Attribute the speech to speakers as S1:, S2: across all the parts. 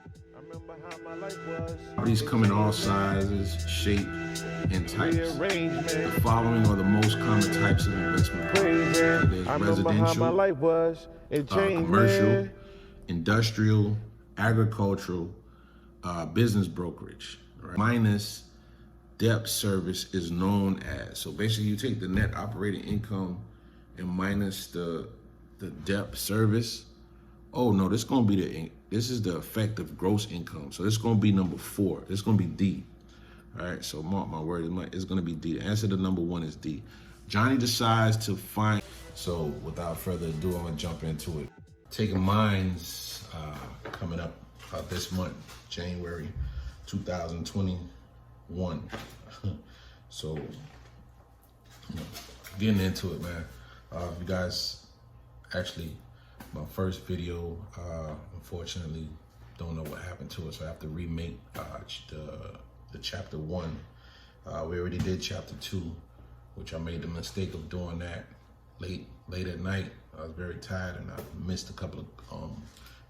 S1: I remember how my life was.
S2: Properties come in all sizes, shape, and types.
S1: Rearrangement.
S2: The following are the most common types of investment properties.
S1: Crazy.
S2: There's
S1: I remember how my
S2: residential,
S1: life was. It changed,
S2: commercial,
S1: man.
S2: industrial, agricultural, business brokerage. Right? Minus debt service is known as. So basically, you take the net operating income and minus the debt service. Oh no, this is the effective gross income. So this is gonna be number 4. This is gonna be D. All right, so mark my word, it's gonna be D. The answer to number 1 is D. Johnny decides to find. So without further ado, I'm gonna jump into it. Taking mines coming up this month, January 2021. So getting into it, man. You guys, actually, my first video, unfortunately, don't know what happened to it, so I have to remake the chapter 1. We already did chapter 2, which I made the mistake of doing that late at night. I was very tired and I missed a couple of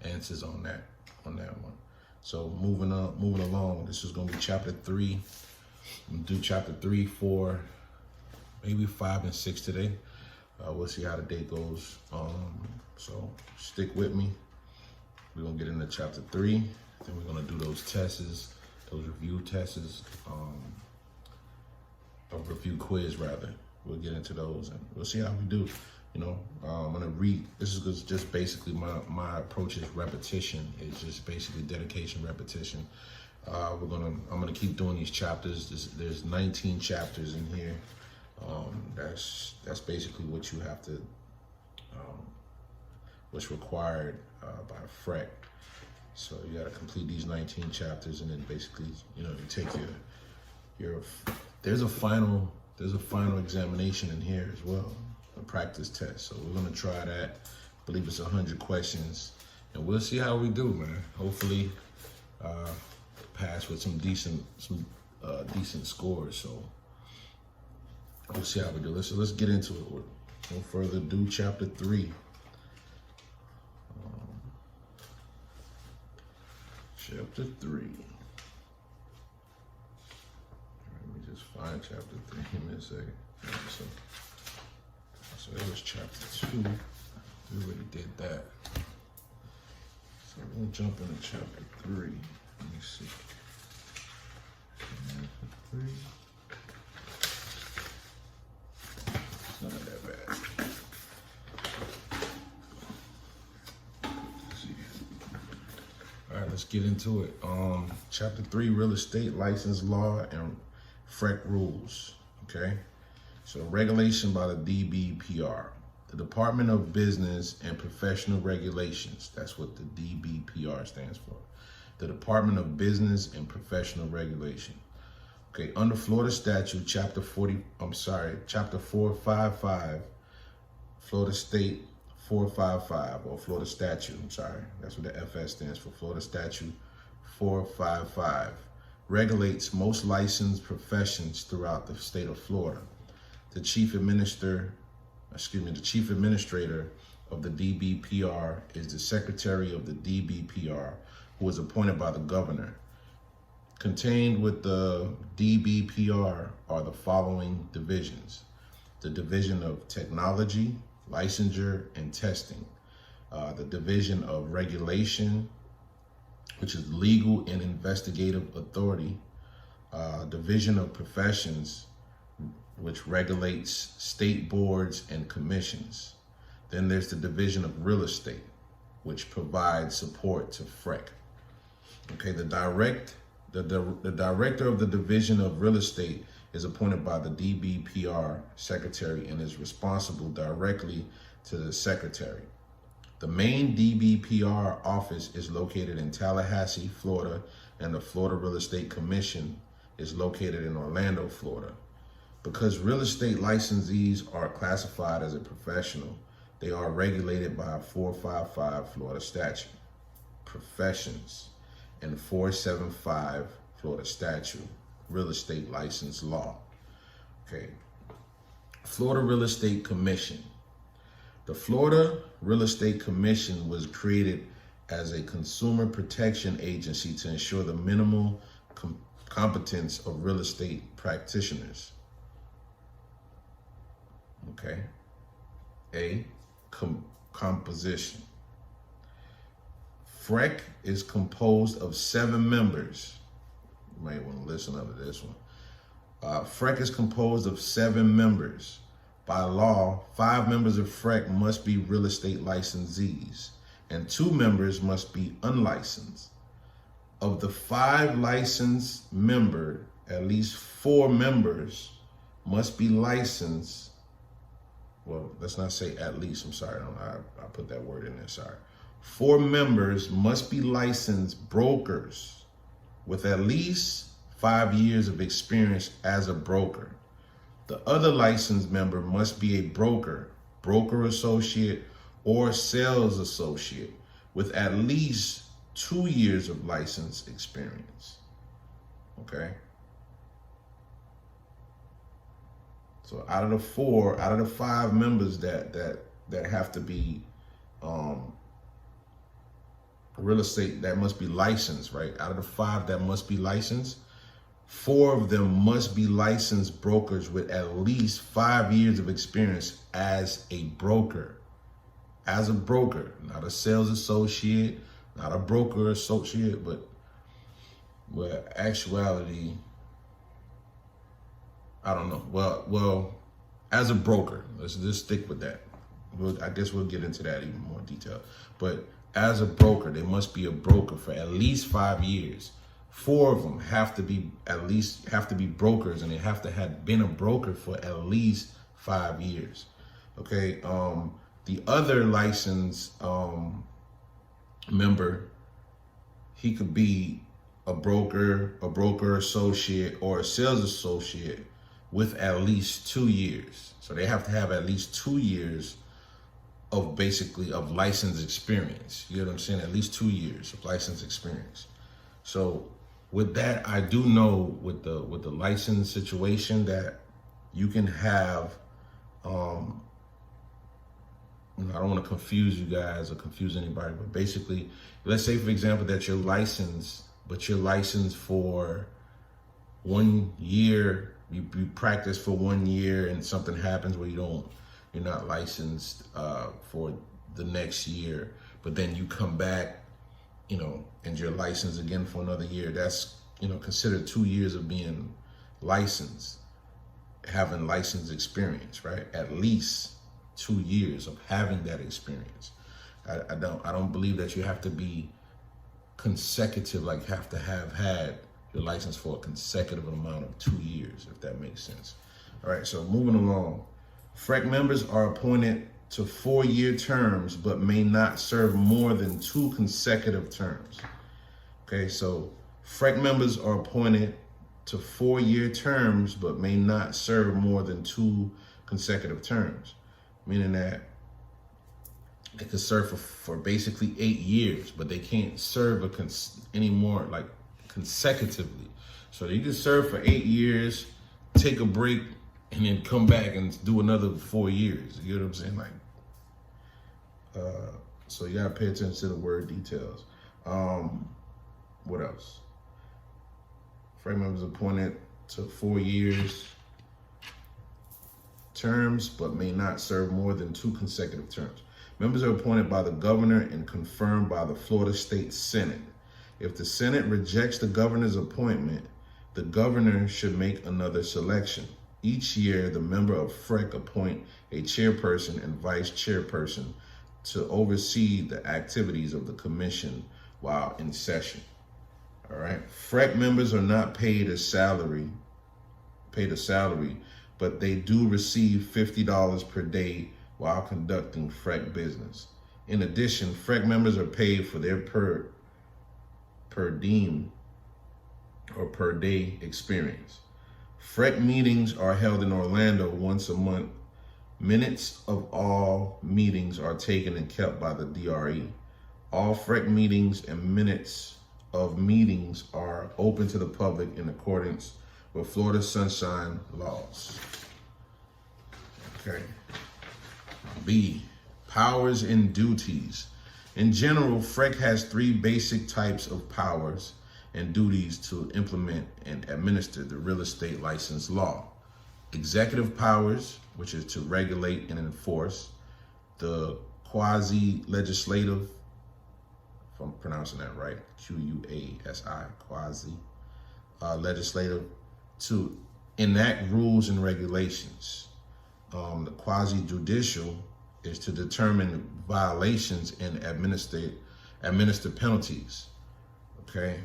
S2: answers on that one. So moving along, this is gonna be chapter 3. I'm gonna do chapter 3, 4, maybe 5 and 6 today. We'll see how the day goes. So stick with me. We're gonna get into chapter 3. Then we're gonna do those tests, those review tests, a review quiz rather. We'll get into those and we'll see how we do. You know, I'm gonna read. This is just basically my approach is repetition. It's just basically dedication, repetition. I'm gonna keep doing these chapters. There's 19 chapters in here. That's basically what you have to, what's required by FREC. So you got to complete these 19 chapters, and then basically, you take your there's a final examination in here as well, a practice test. So we're gonna try that. I believe it's 100 questions, and we'll see how we do, man. Hopefully, pass with some decent scores. So we'll see how we do. Let's get into it. With no further ado, chapter 3. Chapter 3. Let me just find chapter 3. Give me a second. So it was chapter 2. We already did that. So we'll jump into chapter 3. Let me see. Chapter 3. It's not that bad. All right, let's get into it. Chapter 3, real estate license law and FREC rules. Okay, so regulation by the DBPR, the Department of Business and Professional Regulations. That's what the DBPR stands for. The Department of Business and Professional Regulation. Okay, under Florida statute, chapter 455, Florida State 455, or Florida statute, that's what the FS stands for, Florida statute 455, regulates most licensed professions throughout the state of Florida. The chief administrator of the DBPR is the secretary of the DBPR, who is appointed by the governor. Contained with the DBPR are the following divisions: the Division of Technology, Licensure, and Testing, the Division of Regulation, which is Legal and Investigative Authority, Division of Professions, which regulates state boards and commissions. Then there's the Division of Real Estate, which provides support to FREC. Okay, the director of the Division of Real Estate is appointed by the DBPR secretary and is responsible directly to the secretary. The main DBPR office is located in Tallahassee, Florida, and the Florida Real Estate Commission is located in Orlando, Florida. Because real estate licensees are classified as a professional, they are regulated by a 455 Florida statute, professions, and 475 Florida statute, real estate license law. Okay, Florida Real Estate Commission. The Florida Real Estate Commission was created as a consumer protection agency to ensure the minimal competence of real estate practitioners. Okay. A, composition. FREC is composed of 7 members. You might want to listen up to this one. FREC is composed of 7 members. By law, 5 members of FREC must be real estate licensees, and 2 members must be unlicensed. Of the 5 licensed members, at least 4 members must be licensed. Well, let's not say at least, I'm sorry, I put that word in there, sorry. 4 members must be licensed brokers with at least 5 years of experience as a broker. The other licensed member must be a broker, broker associate, or sales associate with at least 2 years of license experience. Okay? So out of the 5 members that have to be real estate, that must be licensed, right? Out of the 5 that must be licensed, 4 of them must be licensed brokers with at least 5 years of experience as a broker. As a broker, not a sales associate, not a broker associate, but actuality, I don't know. Well, as a broker, let's just stick with that. I guess we'll get into that even more detail. But as a broker, they must be a broker for at least 5 years. 4 of them have to be brokers, and they have to have been a broker for at least 5 years. Okay. The other licensed member, he could be a broker associate, or a sales associate with at least 2 years. So they have to have at least 2 years of license experience. You know what I'm saying? At least 2 years of license experience. So with that, I do know with the license situation that you can have, I don't want to confuse you guys or confuse anybody, but basically, let's say, for example, that you're licensed, but you're licensed for 1 year. You practice for 1 year, and something happens where you're not licensed for the next year, but then you come back, and you're licensed again for another year. That's, considered 2 years of being licensed, having license experience, right? At least 2 years of having that experience. I don't believe that you have to be consecutive, like have to have had your license for a consecutive amount of 2 years, if that makes sense. All right, so moving along. FREC members are appointed to 4-year terms, but may not serve more than 2 consecutive terms. Okay, so FREC members are appointed to 4-year terms, but may not serve more than 2 consecutive terms, meaning that they could serve for basically 8 years, but they can't serve anymore like consecutively. So you can serve for 8 years, take a break, and then come back and do another 4 years. You know what I'm saying? So you gotta pay attention to the word details. What else? FREC members appointed to 4 years terms, but may not serve more than 2 consecutive terms. Members are appointed by the governor and confirmed by the Florida State Senate. If the Senate rejects the governor's appointment, the governor should make another selection. Each year, the member of FREC appoint a chairperson and vice chairperson to oversee the activities of the commission while in session. All right. FREC members are not paid a salary, but they do receive $50 per day while conducting FREC business. In addition, FREC members are paid for their per diem or per day experience. FREC meetings are held in Orlando once a month. Minutes of all meetings are taken and kept by the DRE. All FREC meetings and minutes of meetings are open to the public in accordance with Florida Sunshine laws. Okay. B, powers and duties. In general, FREC has three basic types of powers and duties to implement and administer the real estate license law. Executive powers, which is to regulate and enforce. The quasi-legislative, if I'm pronouncing that right, Quasi, legislative, to enact rules and regulations. The quasi-judicial is to determine violations and administer penalties. Okay.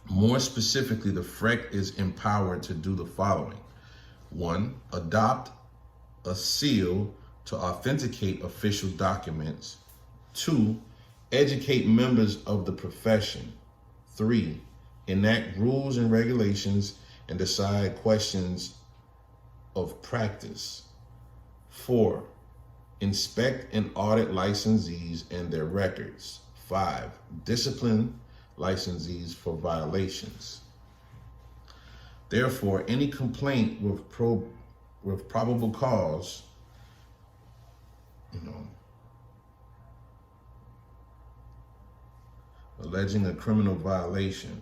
S2: More specifically, the FREC is empowered to do the following. 1, adopt a seal to authenticate official documents. 2, educate members of the profession. 3, enact rules and regulations and decide questions of practice. 4, inspect and audit licensees and their records. 5, discipline licensees for violations. Therefore, any complaint with probable cause, alleging a criminal violation,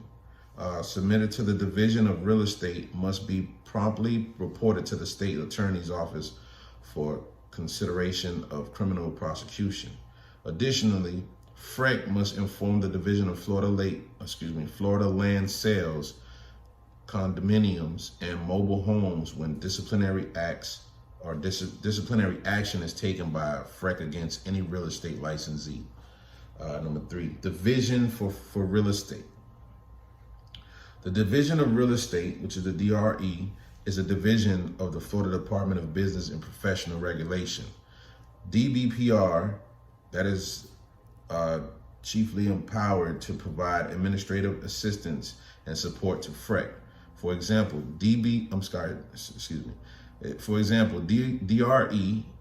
S2: submitted to the Division of Real Estate must be promptly reported to the state attorney's office for consideration of criminal prosecution. Additionally, FREC must inform the Division of Florida Land Sales, Condominiums, and Mobile Homes when disciplinary disciplinary action is taken by FREC against any real estate licensee. Number 3, Division for Real Estate. The Division of Real Estate, which is the DRE, is a division of the Florida Department of Business and Professional Regulation. DBPR, that is chiefly empowered to provide administrative assistance and support to FREC. For example, DRE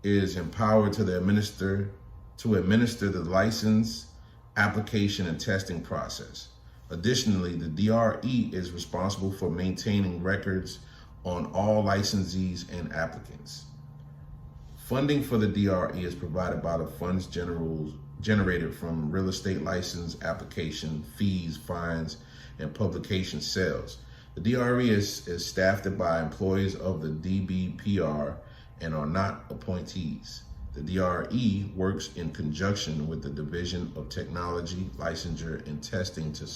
S2: is empowered to administer the license, application, and testing process. Additionally, the DRE is responsible for maintaining records on all licensees and applicants. Funding for the DRE is provided by the funds generated from real estate license application, fees, fines, and publication sales. The DRE is staffed by employees of the DBPR and are not appointees. The DRE works in conjunction with the Division of Technology, Licensure, and Testing to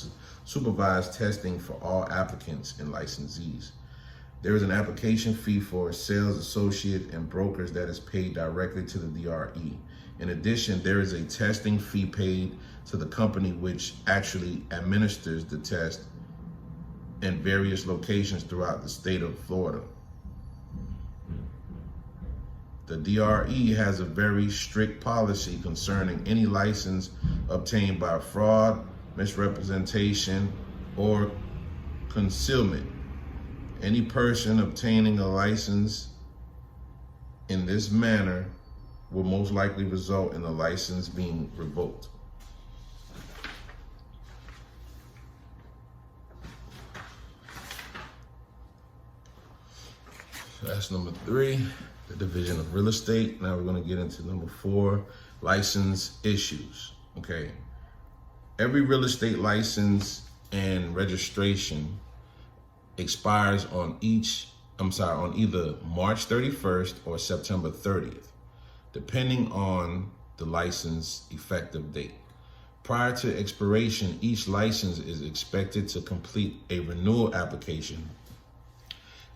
S2: supervise testing for all applicants and licensees. There is an application fee for sales associate and brokers that is paid directly to the DRE. In addition, there is a testing fee paid to the company which actually administers the test in various locations throughout the state of Florida. The DRE has a very strict policy concerning any license obtained by fraud, misrepresentation, or concealment. Any person obtaining a license in this manner will most likely result in the license being revoked. So that's number 3, the Division of Real Estate. Now we're going to get into number 4, license issues. Okay. Every real estate license and registration expires on either March 31st or September 30th, depending on the license effective date. Prior to expiration, each license is expected to complete a renewal application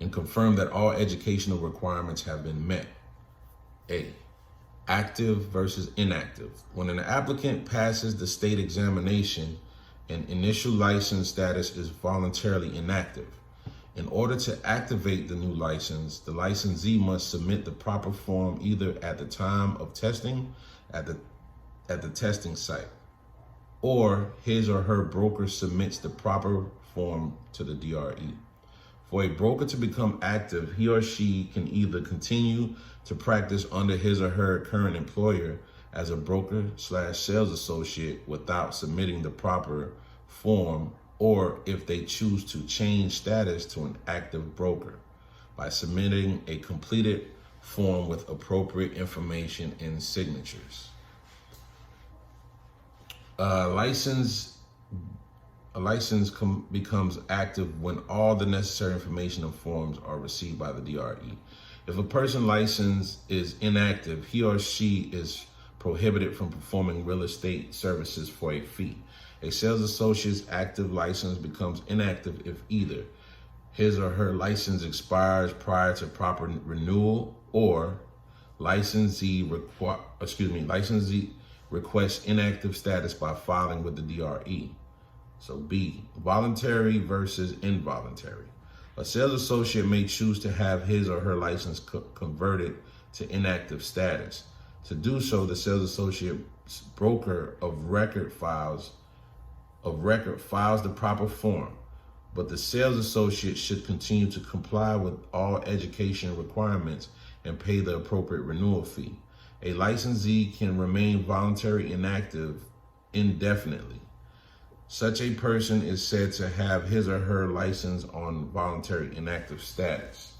S2: and confirm that all educational requirements have been met. A, active versus inactive. When an applicant passes the state examination, an initial license status is voluntarily inactive. In order to activate the new license, the licensee must submit the proper form either at the time of testing at the testing site, or his or her broker submits the proper form to the DRE. For a broker to become active, he or she can either continue to practice under his or her current employer as a broker/sales associate without submitting the proper form, or if they choose to change status to an active broker by submitting a completed form with appropriate information and signatures. A license becomes active when all the necessary information and forms are received by the DRE. If a person's license is inactive, he or she is prohibited from performing real estate services for a fee. A sales associate's active license becomes inactive if either his or her license expires prior to proper renewal, or licensee requests inactive status by filing with the DRE. So B, voluntary versus involuntary. A sales associate may choose to have his or her license converted to inactive status. To do so, the sales associate's broker of record files the proper form, but the sales associate should continue to comply with all education requirements and pay the appropriate renewal fee. A licensee can remain voluntary inactive indefinitely. Such a person is said to have his or her license on voluntary inactive status.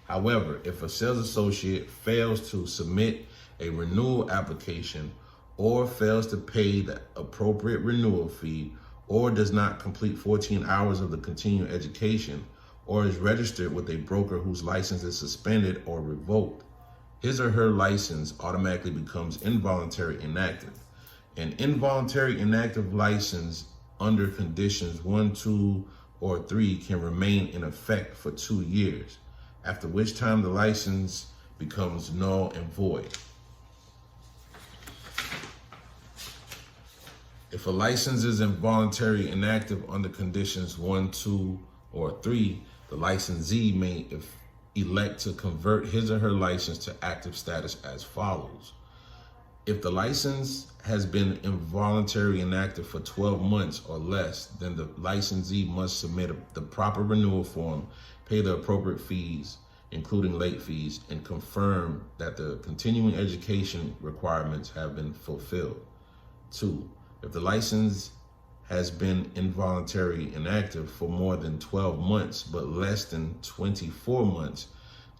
S2: However, if a sales associate fails to submit a renewal application, or fails to pay the appropriate renewal fee, or does not complete 14 hours of the continuing education, or is registered with a broker whose license is suspended or revoked, his or her license automatically becomes involuntary inactive. An involuntary inactive license under conditions 1, 2, or 3 can remain in effect for 2 years, after which time the license becomes null and void. If a license is involuntary inactive under conditions 1, 2, or 3, the licensee may elect to convert his or her license to active status as follows. If the license has been involuntary inactive for 12 months or less, then the licensee must submit the proper renewal form, pay the appropriate fees, including late fees, and confirm that the continuing education requirements have been fulfilled. 2. If the license has been involuntary inactive for more than 12 months but less than 24 months,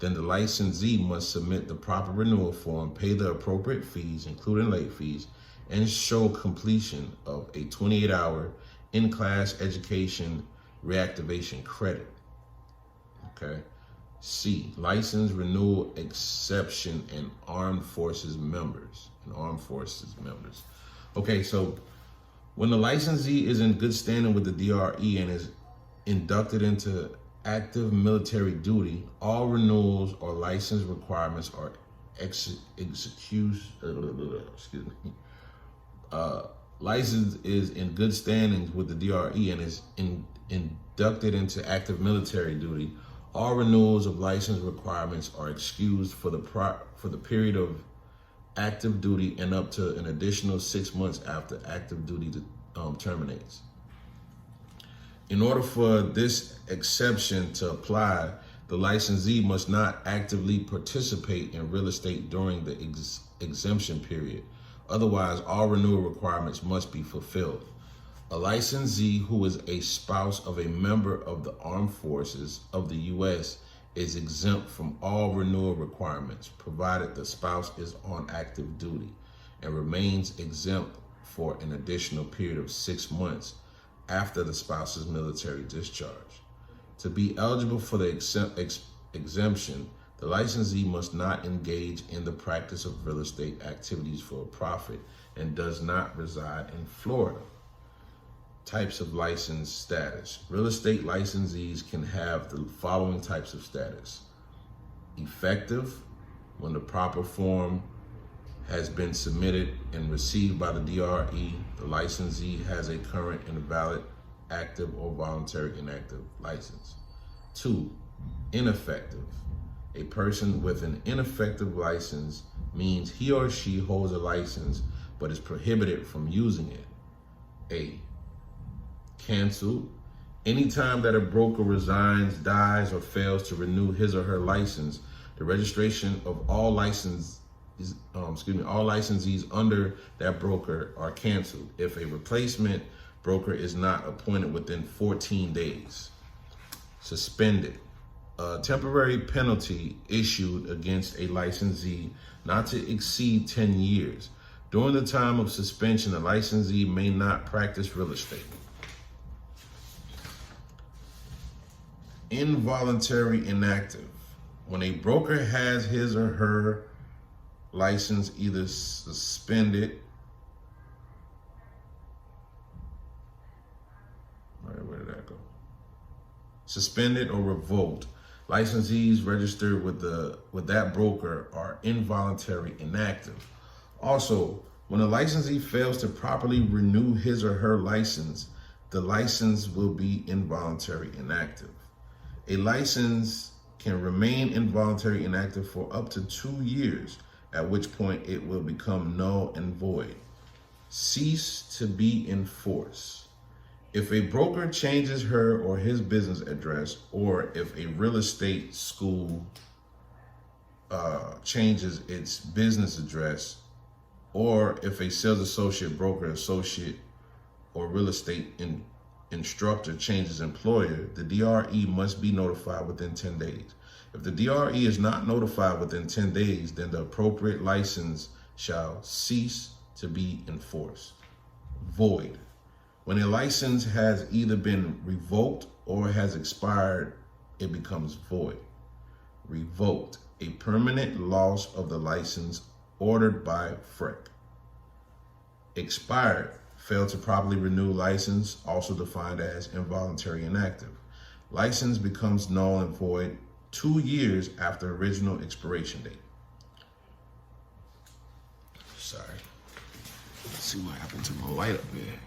S2: then the licensee must submit the proper renewal form, pay the appropriate fees, including late fees, and show completion of a 28-hour in-class education reactivation credit. Okay. C, license renewal exception and armed forces members. Okay, so when the licensee is in good standing with the DRE and is inducted into active military duty, all renewals or license requirements are license is in good standings with the DRE and is inducted into active military duty, all renewals of license requirements are excused for the period of active duty and up to an additional 6 months after active duty terminates. In order for this exception to apply, the licensee must not actively participate in real estate during the exemption period. Otherwise, all renewal requirements must be fulfilled. A licensee who is a spouse of a member of the armed forces of the U.S. is exempt from all renewal requirements, provided the spouse is on active duty and remains exempt for an additional period of 6 months after the spouse's military discharge. To be eligible for the exemption, the licensee must not engage in the practice of real estate activities for a profit and does not reside in Florida. Types of license status. Real estate licensees can have the following types of status. Effective, when the proper form has been submitted and received by the DRE, the licensee has a current and valid active or voluntary inactive license. 2, ineffective. A person with an ineffective license means he or she holds a license but is prohibited from using it. A, canceled. Anytime that a broker resigns, dies, or fails to renew his or her license, the registration of all licensees under that broker are canceled if a replacement broker is not appointed within 14 days. Suspended. A temporary penalty issued against a licensee not to exceed 10 years. During the time of suspension, the licensee may not practice real estate. Involuntary inactive. When a broker has his or her license either suspended, where did that go? Suspended or revoked, licensees registered with that broker are involuntary inactive. Also, when a licensee fails to properly renew his or her license, the license will be involuntary inactive. A license can remain involuntary inactive for up to 2 years, at which point it will become null and void. Cease to be in force. If a broker changes her or his business address, or if a real estate school changes its business address, or if a sales associate, broker, associate, or real estate instructor changes employer, the DRE must be notified within 10 days. If the DRE is not notified within 10 days, then the appropriate license shall cease to be enforced. Void. When a license has either been revoked or has expired, it becomes void. Revoked. A permanent loss of the license ordered by FREC. Expired. Failed to properly renew license, also defined as involuntary inactive. License becomes null and void 2 years after original expiration date. Sorry. Let's see what happened to my light up here.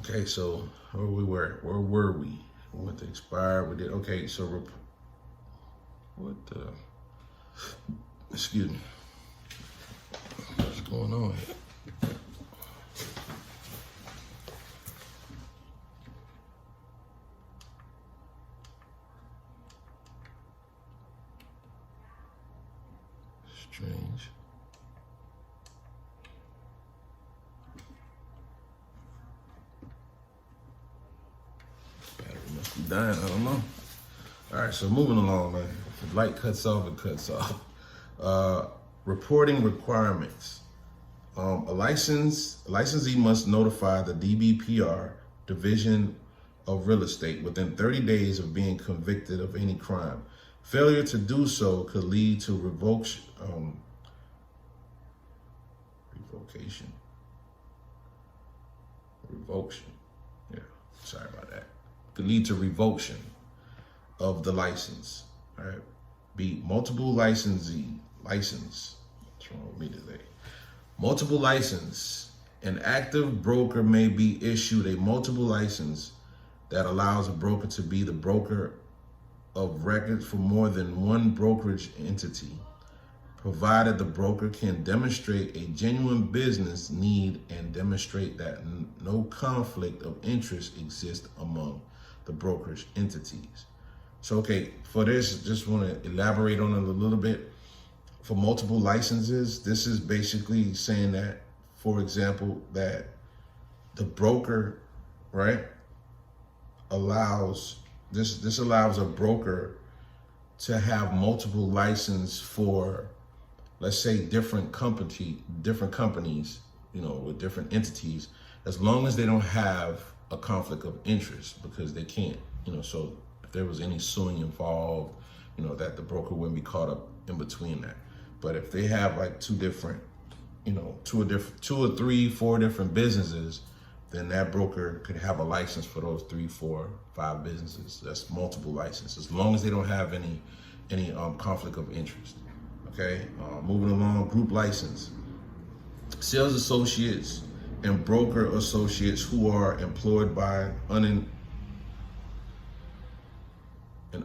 S2: Okay, so where were we? We went to expire. We did okay. So excuse me. What's going on here? Strange. Dying, I don't know. All right, so moving along, man. If the light cuts off, it cuts off. Reporting requirements. A licensee must notify the DBPR, Division of Real Estate, within 30 days of being convicted of any crime. Failure to do so could lead to revocation. Yeah, sorry about that. Could lead to revocation of the license. All right. B, multiple license. What's wrong with me today? Multiple license. An active broker may be issued a multiple license that allows a broker to be the broker of record for more than one brokerage entity, provided the broker can demonstrate a genuine business need and demonstrate that no conflict of interest exists among the brokerage entities. So, okay, for this, just want to elaborate on it a little bit. For multiple licenses, this is basically saying that, for example, that the broker, right, allows, this allows a broker to have multiple licenses for, let's say, different companies, you know, with different entities, as long as they don't have a conflict of interest, because they can't, you know, so if there was any suing involved, you know, that the broker wouldn't be caught up in between that. But if they have like two or three, 4 different businesses, then that broker could have a license for those 3, 4, 5 businesses. That's multiple licenses, as long as they don't have any conflict of interest. Okay, moving along, group license. Sales associates and broker associates who are employed by an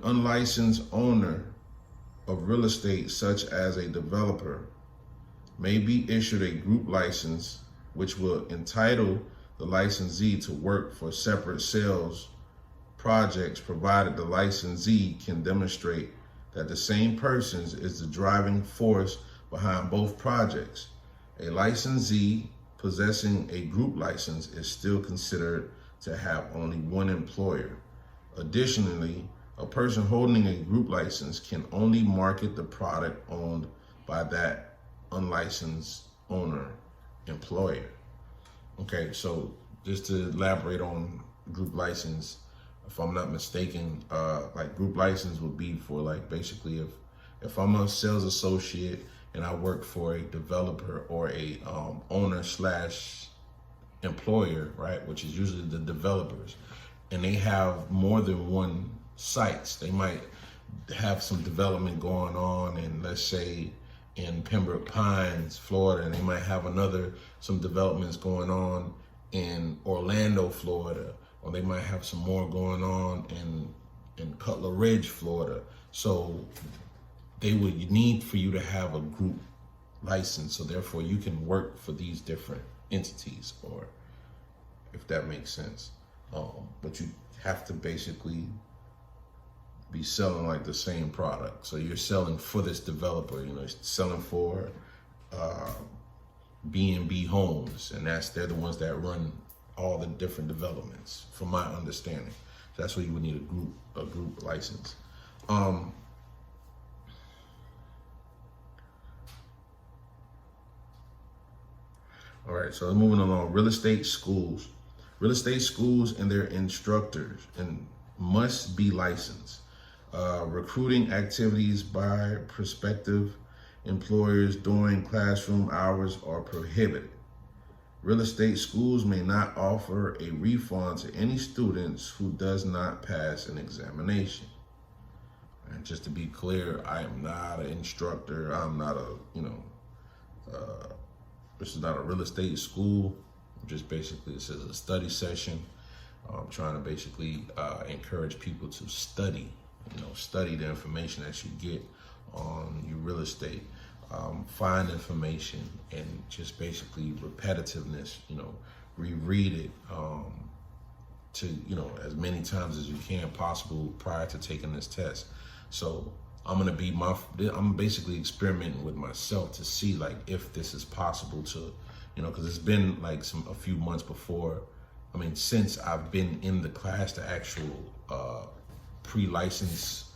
S2: unlicensed owner of real estate, such as a developer, may be issued a group license, which will entitle the licensee to work for separate sales projects, provided the licensee can demonstrate that the same person is the driving force behind both projects. A licensee possessing a group license is still considered to have only one employer. Additionally, a person holding a group license can only market the product owned by that unlicensed owner employer. Okay, so just to elaborate on group license, if I'm not mistaken, like group license would be for like basically if I'm a sales associate and I work for a developer or a owner slash employer, right, which is usually the developers, and they have more than one sites. They might have some development going on in, let's say, in Pembroke Pines, Florida, and they might have some developments going on in Orlando, Florida, or they might have some more going on in Cutler Ridge, Florida. So they would need for you to have a group license, so therefore you can work for these different entities, or if that makes sense. But you have to basically be selling like the same product. So you're selling for this developer, you know, selling for B&B Homes, and they're the ones that run all the different developments, from my understanding. So that's where you would need a group license. All right, so moving along, real estate schools. Real estate schools and their instructors must be licensed. Recruiting activities by prospective employers during classroom hours are prohibited. Real estate schools may not offer a refund to any students who does not pass an examination. And just to be clear, I am not an instructor. I'm not this is not a real estate school. Just basically, this is a study session. I'm trying to basically encourage people to study, study the information that you get on your real estate. Find information and just basically repetitiveness, reread it to, as many times as you can possible prior to taking this test. So I'm basically experimenting with myself to see like if this is possible to, because it's been like a few months since I've been in the class, the actual pre-license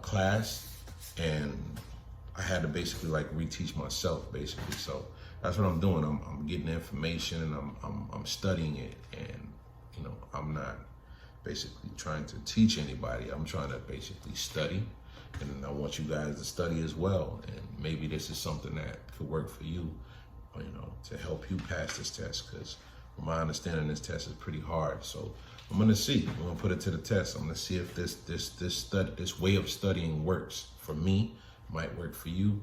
S2: class, and I had to basically like reteach myself basically. So that's what I'm doing. I'm getting information and I'm studying it, and I'm not basically trying to teach anybody. I'm trying to basically study, and I want you guys to study as well. And maybe this is something that could work for you, to help you pass this test, because from my understanding, this test is pretty hard. So I'm gonna see. I'm gonna put it to the test. I'm gonna see if this way of studying works for me. Might work for you.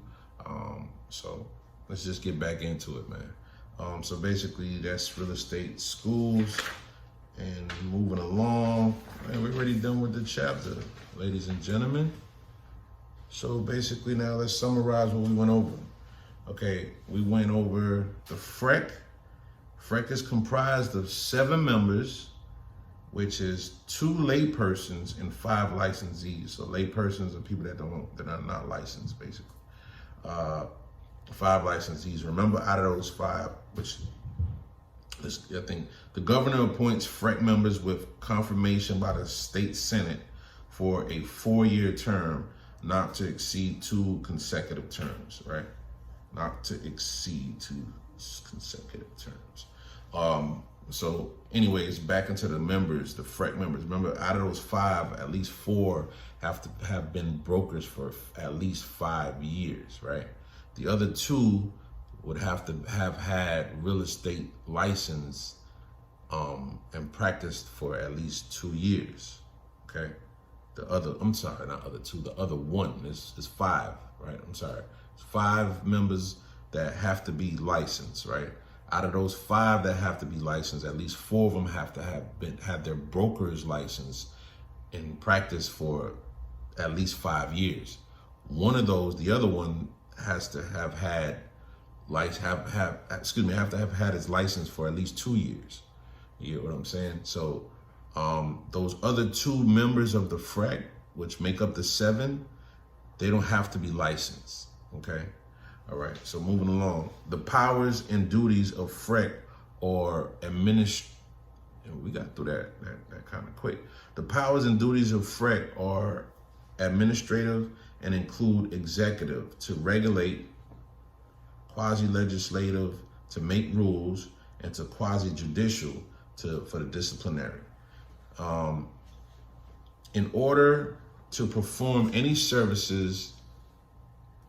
S2: So let's just get back into it, man. So basically, that's real estate schools. And moving along, man, we're already done with the chapter, ladies and gentlemen. So basically, now let's summarize what we went over. Okay, we went over the FREC. FREC is comprised of 7 members, which is 2 laypersons and 5 licensees. So laypersons are people that are not licensed, basically. 5 licensees. Remember, out of those 5, which I think the governor appoints FREC members with confirmation by the state senate for a 4-year term, not to exceed 2 consecutive terms, right? Not to exceed 2 consecutive terms. So anyways, back into the members, the FREC members. Remember, out of those 5, at least 4 have to have been brokers for at least 5 years, right? The other 2 would have to have had real estate license and practiced for at least 2 years, okay? The other 1 is 5, right? I'm sorry. It's 5 members that have to be licensed, right? Out of those 5 that have to be licensed, at least 4 of them have to have their broker's license in practice for at least 5 years. One of those, the other one, has to have had have to have had his license for at least 2 years. You get what I'm saying? So those other 2 members of the FREC, which make up the 7, they don't have to be licensed, okay? All right, so moving along. The powers and duties of FREC or we got through that kind of quick. The powers and duties of FREC are administrative and include executive to regulate, quasi-legislative to make rules, and to quasi-judicial for the disciplinary. In order to perform any services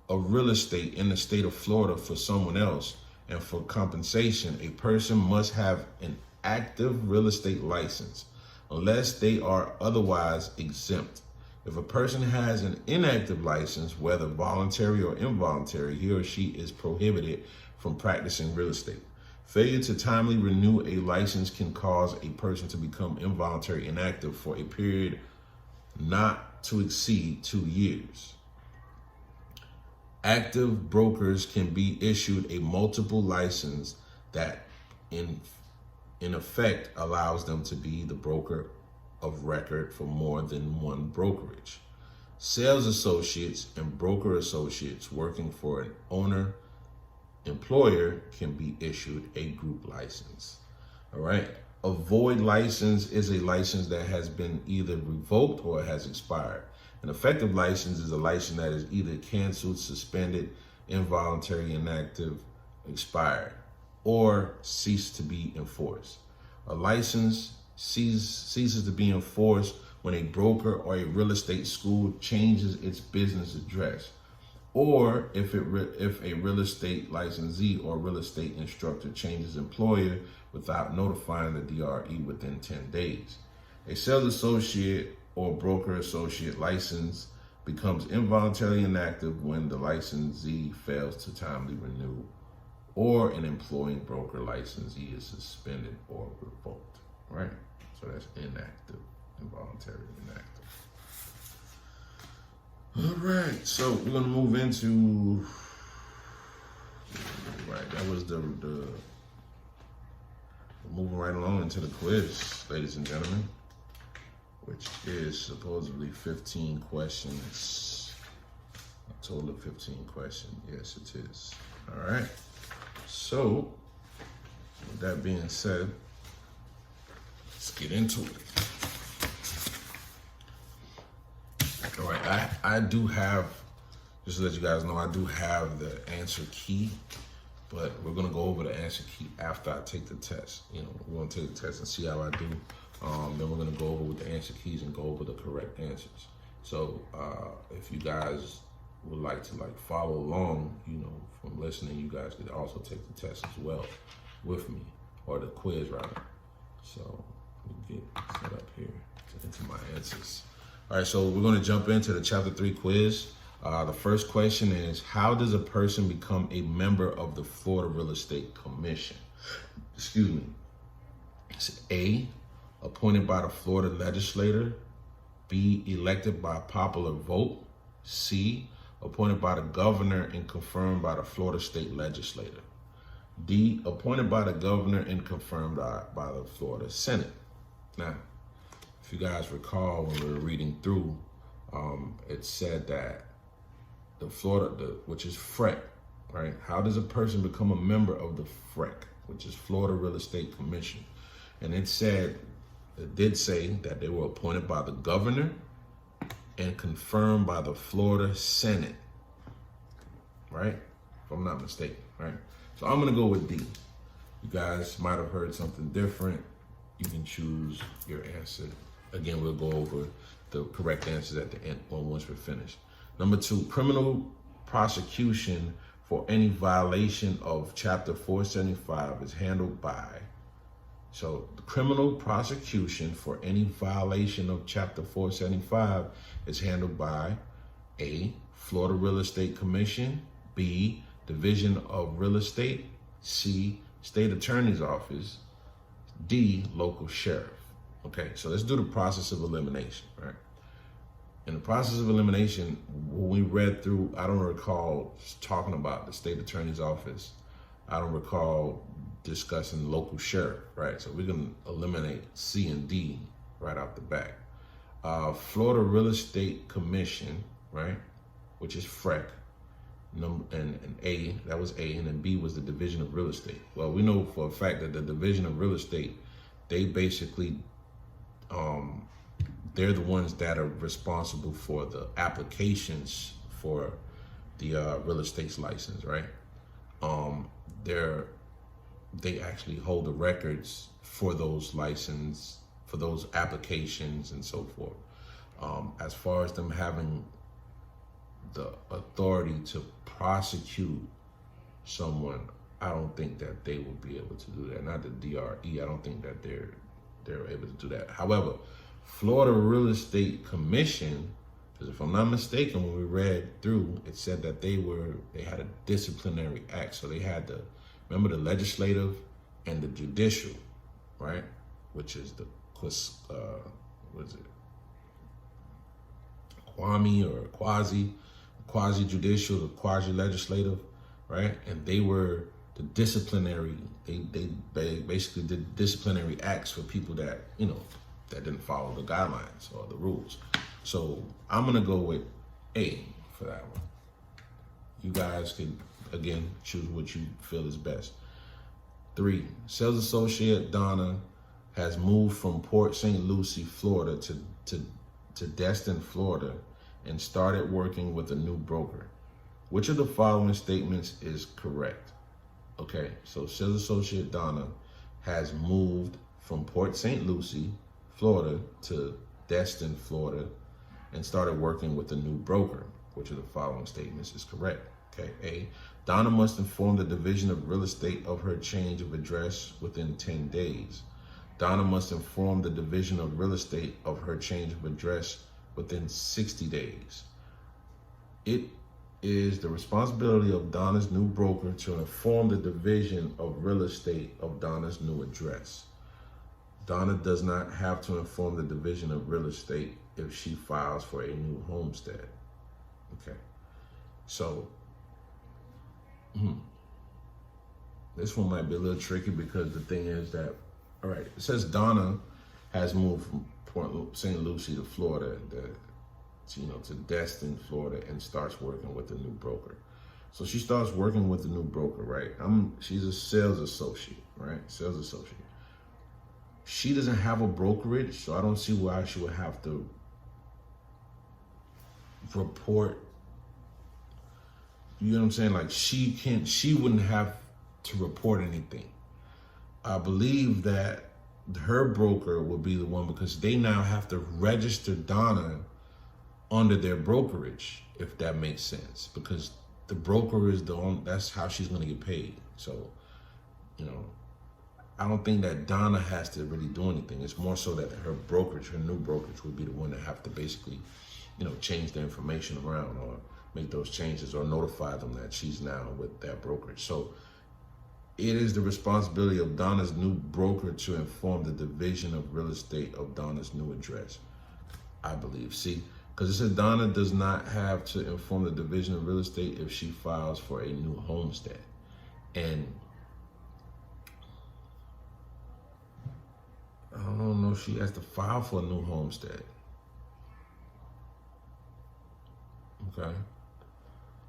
S2: of real estate in the state of Florida for someone else and for compensation, a person must have an active real estate license unless they are otherwise exempt. If a person has an inactive license, whether voluntary or involuntary, he or she is prohibited from practicing real estate. Failure to timely renew a license can cause a person to become involuntary inactive for a period not to exceed 2 years. Active brokers can be issued a multiple license that in effect allows them to be the broker of record for more than one brokerage. Sales associates and broker associates working for an owner employer can be issued a group license. All right. A void license is a license that has been either revoked or has expired. An effective license is a license that is either canceled, suspended, involuntary, inactive, expired, or ceased to be enforced. A license ceases to be enforced when a broker or a real estate school changes its business address, or if a real estate licensee or real estate instructor changes employer without notifying the DRE within 10 days. A sales associate or broker associate license becomes involuntarily inactive when the licensee fails to timely renew, or an employing broker licensee is suspended or revoked, right? So that's inactive, involuntary inactive. All right, so we're gonna move into, right, that was the moving right along into the quiz, ladies and gentlemen, which is supposedly 15 questions, a total of 15 questions. Yes, it is. All right. So, with that being said, let's get into it. All right, I do have, just to let you guys know, I do have the answer key, but we're gonna go over the answer key after I take the test. You know, we're gonna take the test and see how I do. Then we're gonna go over with the answer keys and go over the correct answers. So if you guys would like to follow along, you know, from listening, you guys could also take the test as well with me, or the quiz rather. So let me get set up here into my answers. All right, so we're gonna jump into the chapter 3 quiz. The first question is, how does a person become a member of the Florida Real Estate Commission? Excuse me. It's A, appointed by the Florida legislator. B, elected by popular vote. C, appointed by the governor and confirmed by the Florida state legislator. D, appointed by the governor and confirmed by the Florida Senate. Now, if you guys recall when we were reading through, it said that the which is FREC, right? How does a person become a member of the FREC, which is Florida Real Estate Commission? And it did say that they were appointed by the governor and confirmed by the Florida Senate, right? If I'm not mistaken, right? So I'm gonna go with D. You guys might have heard something different. You can choose your answer. Again, we'll go over the correct answers at the end once we're finished. Number 2, criminal prosecution for any violation of Chapter 475 is handled by, so the criminal prosecution for any violation of Chapter 475 is handled by A, Florida Real Estate Commission, B, Division of Real Estate, C, State Attorney's Office, D, local sheriff. Okay, so let's do the process of elimination, right? In the process of elimination, when we read through, I don't recall talking about the State Attorney's Office. I don't recall discussing local sheriff, right? So we're gonna eliminate C and D right off the bat. Florida Real Estate Commission, right? Which is FREC. And A, that was A, and then B was the Division of Real Estate. Well, we know for a fact that the Division of Real Estate, they basically, they're the ones that are responsible for the applications for the real estate's license, right? They actually hold the records for those license, for those applications and so forth. As far as them having the authority to prosecute someone, I don't think that they will be able to do that. Not the DRE. I don't think that they're able to do that. However, Florida Real Estate Commission, because if I'm not mistaken, when we read through, it said that they had a disciplinary act. So they had remember the legislative and the judicial, right? Which is the what is it? Kwame or quasi judicial, the quasi legislative, right? And they were the disciplinary. They basically did disciplinary acts for people that that didn't follow the guidelines or the rules. So I'm gonna go with A for that one. You guys can again choose what you feel is best. 3, sales associate Donna has moved from Port St. Lucie, Florida to Destin, Florida, and started working with a new broker. Which of the following statements is correct? Okay, so sales associate Donna has moved from Port St. Lucie, Florida to Destin, Florida, and started working with a new broker. Which of the following statements is correct? Okay, A, Donna must inform the Division of Real Estate of her change of address within 10 days. Donna must inform the Division of Real Estate of her change of address within 60 days. It is the responsibility of Donna's new broker to inform the Division of Real Estate of Donna's new address. Donna does not have to inform the Division of Real Estate if she files for a new homestead. Okay, so this one might be a little tricky because the thing is that, all right, it says Donna has moved from Port St. Lucie to Florida, to Destin, Florida, and starts working with a new broker. So she starts working with the new broker, right? She's a sales associate, right? Sales associate. She doesn't have a brokerage, so I don't see why she would have to report. You know what I'm saying? Like she wouldn't have to report anything. I believe that her broker will be the one, because they now have to register Donna under their brokerage, if that makes sense, because the broker is that's how she's going to get paid. So, I don't think that Donna has to really do anything. It's more so that her brokerage, her new brokerage, would be the one that have to basically, change the information around or make those changes or notify them that she's now with that brokerage. So it is the responsibility of Donna's new broker to inform the Division of Real Estate of Donna's new address, I believe. See, because it says Donna does not have to inform the Division of Real Estate if she files for a new homestead. And I don't know if she has to file for a new homestead. Okay.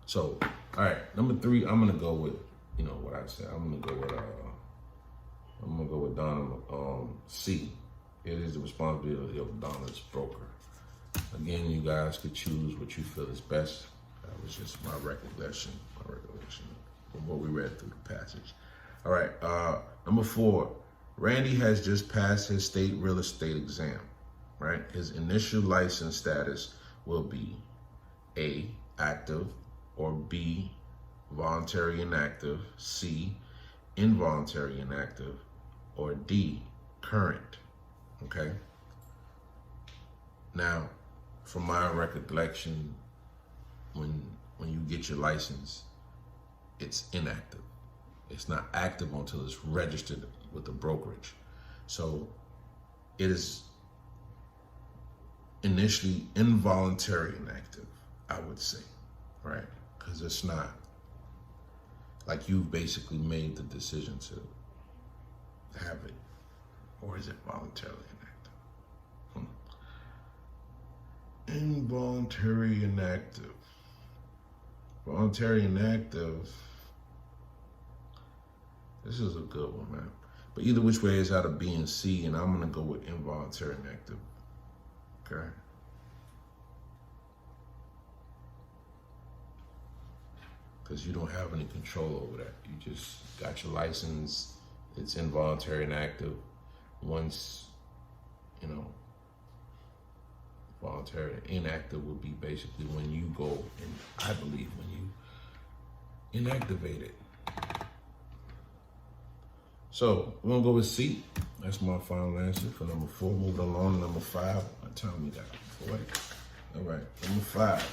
S2: So, all right, number 3, I'm gonna go with, what I said. I'm gonna go with Donna. C. It is the responsibility of Donna's broker. Again, you guys could choose what you feel is best. That was just my recollection from what we read through the passage. All right, number 4. Randy has just passed his state real estate exam, right? His initial license status will be A, active, or B, voluntary inactive, C, involuntary inactive, or D, current, okay? Now, from my recollection, when you get your license, it's inactive. It's not active until it's registered with the brokerage. So it is initially involuntary inactive, I would say, right? Because it's not like you've basically made the decision to have it, or is it voluntarily inactive? Involuntary inactive. Voluntary inactive. This is a good one, man. But either which way is out of B and C, and I'm gonna go with involuntary inactive. Okay. Because you don't have any control over that. You just got your license. It's involuntary inactive. Once, you know, voluntary inactive would be basically when you go, and I believe when you inactivate it. So we're gonna go with C. That's my final answer for number 4. Moving along to number 5. What time we got? 40. All right, number 5.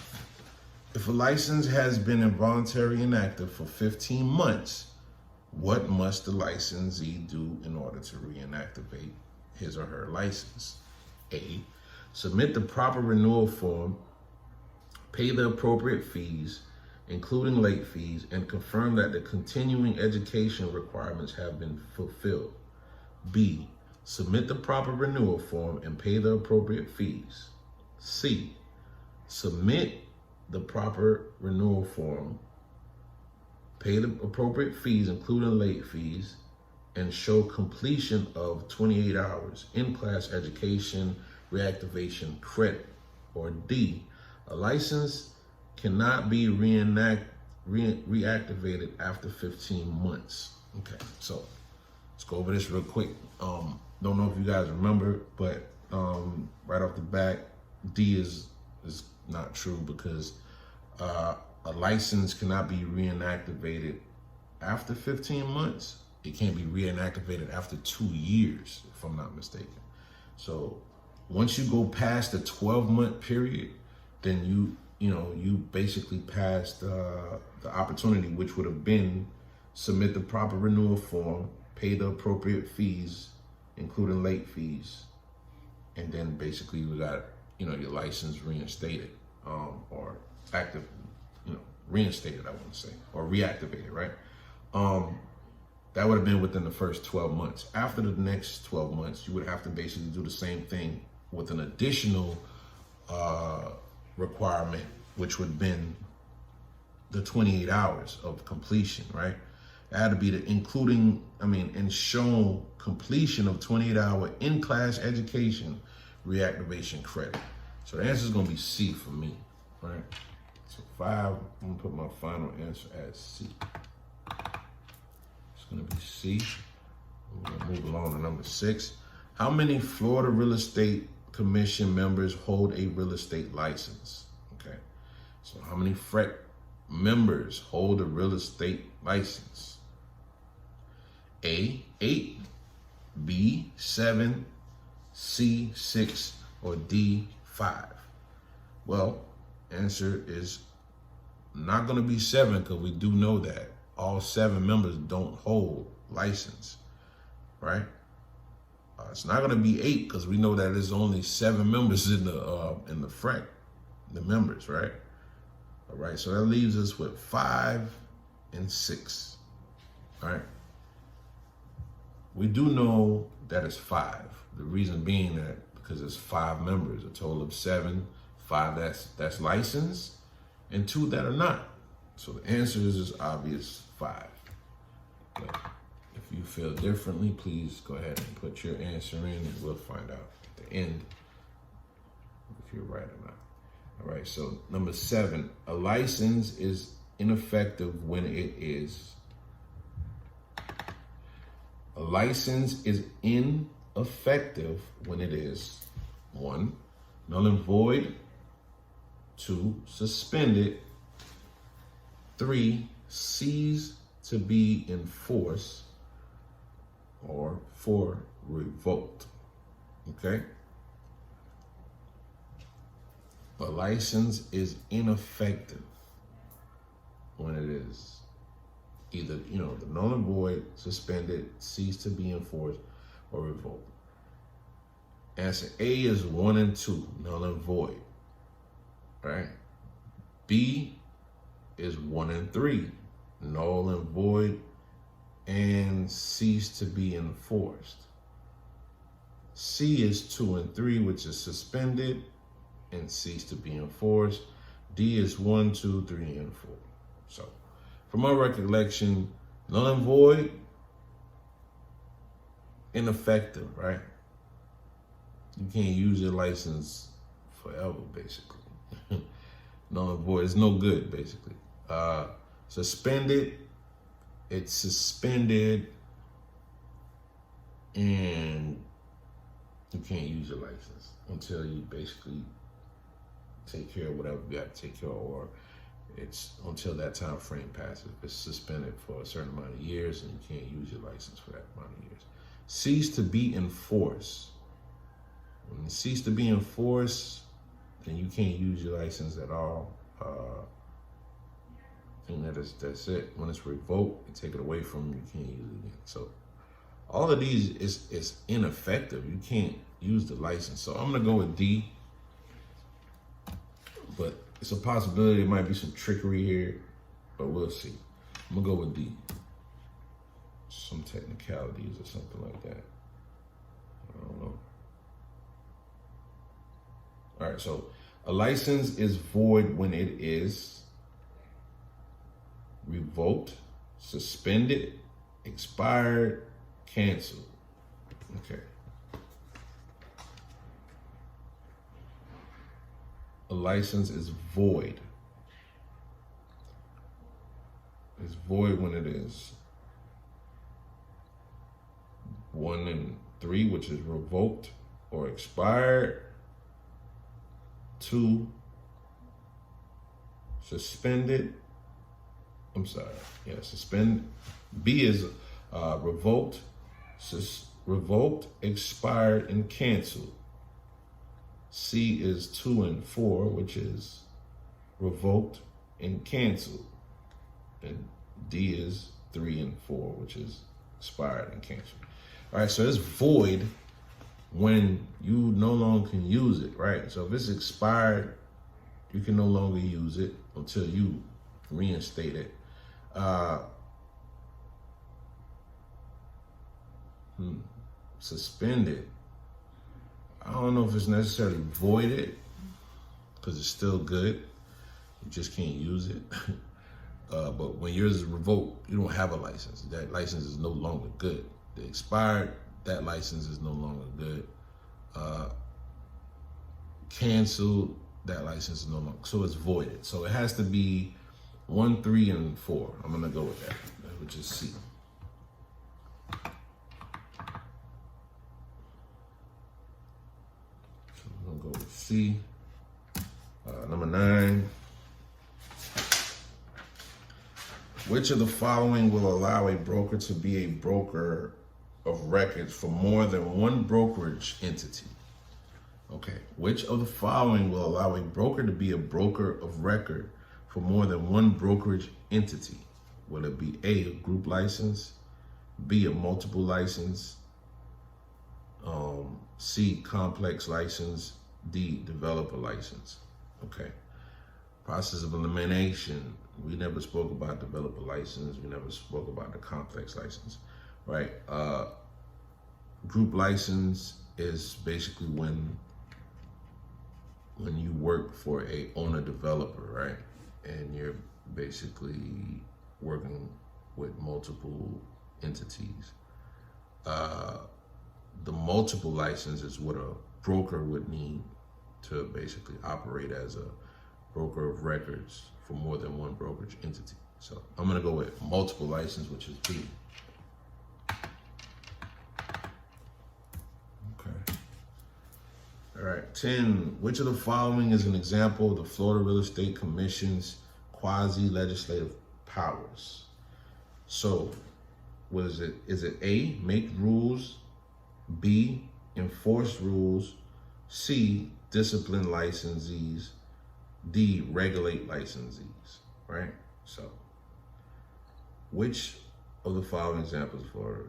S2: If a license has been involuntary inactive for 15 months, what must the licensee do in order to reactivate his or her license? A, submit the proper renewal form, pay the appropriate fees, including late fees, and confirm that the continuing education requirements have been fulfilled. B, submit the proper renewal form and pay the appropriate fees. C, submit the proper renewal form, pay the appropriate fees, including late fees, and show completion of 28 hours in-class education reactivation credit. Or D, a license cannot be reactivated after 15 months. Okay, so let's go over this real quick. Don't know if you guys remember, but right off the bat, D is not true because a license cannot be reactivated after 15 months. It can't be reactivated after 2 years, if I'm not mistaken. So once you go past the 12-month period, then you basically passed the opportunity, which would have been submit the proper renewal form, pay the appropriate fees, including late fees, and then basically you got your license reinstated, or active, reinstated, I want to say, or reactivated, right? That would have been within the first 12 months. After the next 12 months, you would have to basically do the same thing with an additional requirement, which would have been the 28 hours of completion, right? It had to be and shown completion of 28-hour in-class education reactivation credit. So the answer is going to be C for me, right? So 5, I'm going to put my final answer as C. It's going to be C. We're going to move along to number 6. How many Florida Real Estate Commission members hold a real estate license? Okay, so how many FREC members hold a real estate license? A, 8, B, 7, C, 6, or D, 5? Well, answer is not going to be 7, because we do know that all 7 members don't hold license, right? It's not going to be 8, because we know that there's only 7 members in the FREC, the members, right? All right, so that leaves us with 5 and 6, all right? We do know that it's 5. The reason being that because it's 5 members, a total of 7, 5 that's licensed, and 2 that are not. So the answer is obvious, 5. But if you feel differently, please go ahead and put your answer in, and we'll find out at the end if you're right or not. All right, so number 7, a license is ineffective when it is. A license is ineffective when it is 1, null and void, 2, suspended, 3, cease to be in force, or 4, revoked. Okay? A license is ineffective when it is either, the null and void, suspended, cease to be enforced, or revoked. Answer A is 1 and 2, null and void, right? B is 1 and 3, null and void, and cease to be enforced. C is 2 and 3, which is suspended and cease to be enforced. D is 1, 2, 3, and 4. So, from my recollection, null and void, ineffective, right? You can't use your license forever, basically. Null and void is no good, basically. Suspended, it's suspended, and you can't use your license until you basically take care of whatever you got to take care of, or it's until that time frame passes. It's suspended for a certain amount of years, and you can't use your license for that amount of years. Cease to be in force. When you cease to be in force, then you can't use your license at all. I think that's it. When it's revoked, you take it away from you, you can't use it again. So all of these is ineffective. You can't use the license. So I'm gonna go with D, but it's a possibility there might be some trickery here, but we'll see. I'm gonna go with D. Some technicalities or something like that. I don't know. All right, so a license is void when it is revoked, suspended, expired, canceled. Okay. A license is void. It's void when it is 1 and 3, which is revoked or expired. 2, suspended. Suspend. B is revoked, revoked, expired, and canceled. C is 2 and 4, which is revoked and canceled. And D is 3 and 4, which is expired and canceled. All right, so it's void when you no longer can use it, right? So if it's expired, you can no longer use it until you reinstate it. Suspended. I don't know if it's necessarily voided because it's still good. You just can't use it. But when yours is revoked, you don't have a license. That license is no longer good. The expired, that license is no longer good. Canceled, that license is no longer. So it's voided. So it has to be 1, 3, and 4. I'm gonna go with that, which is C. So I'm gonna go with C. Number 9. Which of the following will allow a broker to be a broker of records for more than one brokerage entity? Okay, which of the following will allow a broker to be a broker of record for more than one brokerage entity? Will it be A, a group license, B, a multiple license, C, complex license, D, developer license? Okay. Process of elimination. We never spoke about developer license. We never spoke about the complex license, right? Group license is basically when you work for a owner developer, right? And you're basically working with multiple entities. The multiple license is what a broker would need to basically operate as a broker of records for more than one brokerage entity. So I'm gonna go with multiple license, which is B. Okay. All right, 10. Which of the following is an example of the Florida Real Estate Commission's quasi-legislative powers? So, what is it? Is it A, make rules, B, enforce rules, C, discipline licensees, D, regulate licensees, right? So, which of the following examples for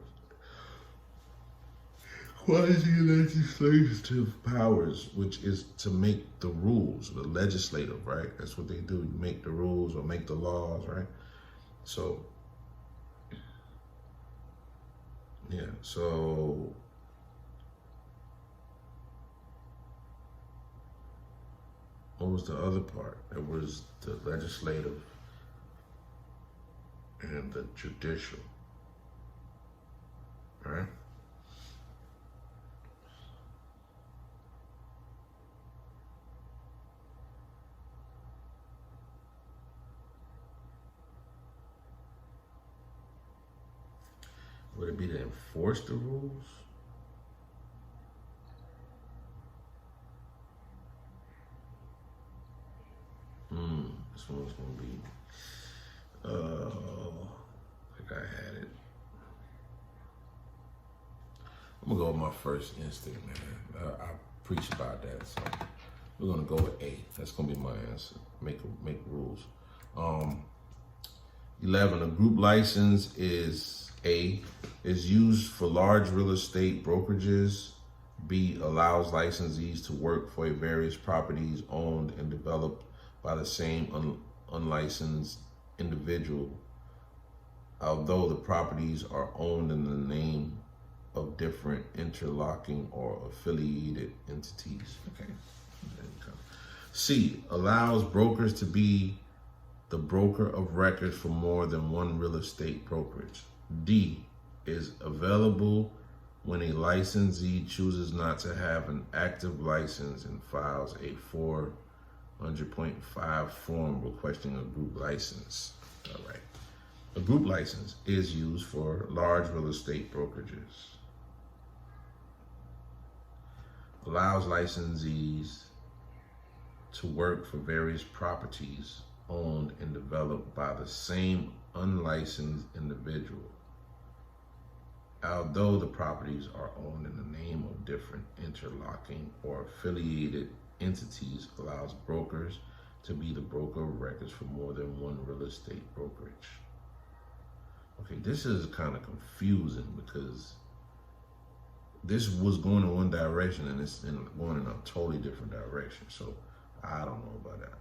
S2: quasi-legislative powers, which is to make the rules, the legislative, right? That's what they do. You make the rules or make the laws, right? So, yeah, so what was the other part? It was the legislative. and the judicial. All right. Would it be to enforce the rules? This one's gonna be, I think I had it. I'm gonna go with my first instinct, man. I preach about that, so we're gonna go with A. That's gonna be my answer. Make rules. 11. A group license is A. Is used for large real estate brokerages. B. Allows licensees to work for various properties owned and developed by the same unlicensed individual, although the properties are owned in the name of different interlocking or affiliated entities. Okay. C. Allows brokers to be the broker of records for more than one real estate brokerage. D. Is available when a licensee chooses not to have an active license and files a 400.5 form requesting a group license. All right. A group license is used for large real estate brokerages. Allows licensees to work for various properties owned and developed by the same unlicensed individual, although the properties are owned in the name of different interlocking or affiliated entities. Allows brokers to be the broker of records for more than one real estate brokerage. Okay, this is kind of confusing because this was going in one direction and it's going in a totally different direction. So I don't know about that.